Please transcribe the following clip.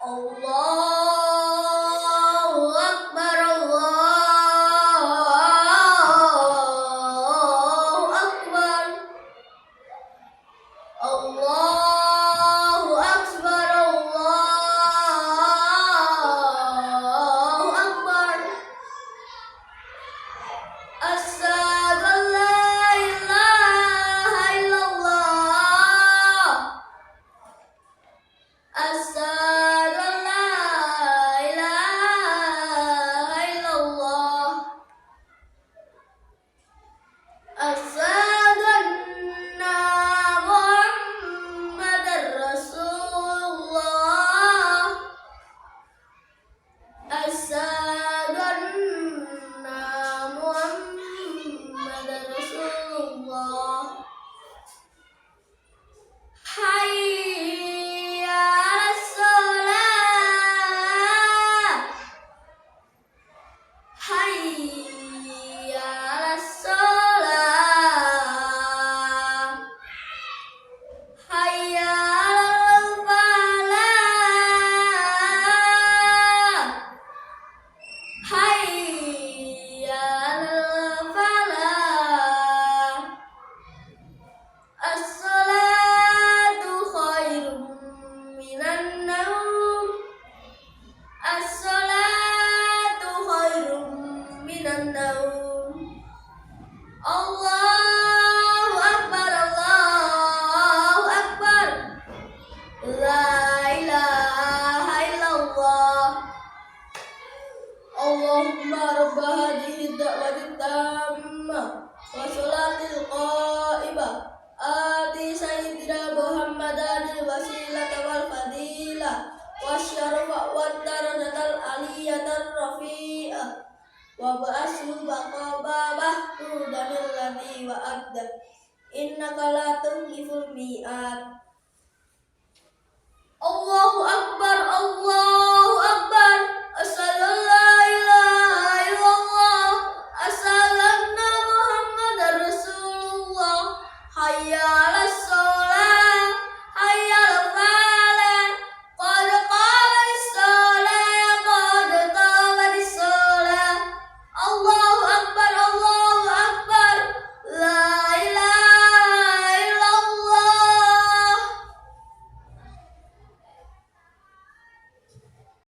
Allahu Akbar, Allahu Akbar, Allahu Akbar, Allahu Akbar. Asyhadu an la ilaha illallah. Asyhadu an la ilaha illallah. Asyhadu anna Muhammadar Rasulullah. Asyhadu anna Muhammadar Rasulullah. Hayya 'alas shalah. Hayya 'alas shalah. Hayya 'alal falah. Hayya 'alal falah. As-salatu khairum minan naum. As-salatu khairum minan naum. Allahu Akbar, Allahu Akbar. La ilaha illallah. Allahumma rabba hadhihi da'wati tammah wa salatil qa'imah. Ati sayyidina Muhammadanil wasilata wal fadilah wasyarafa wat darajatal aliyatar rafi'ah wa ba'ashu baqaba mahmudanil ladhi wa adda innaka la tukhliful mi'ad. Allahu Akbar, Allah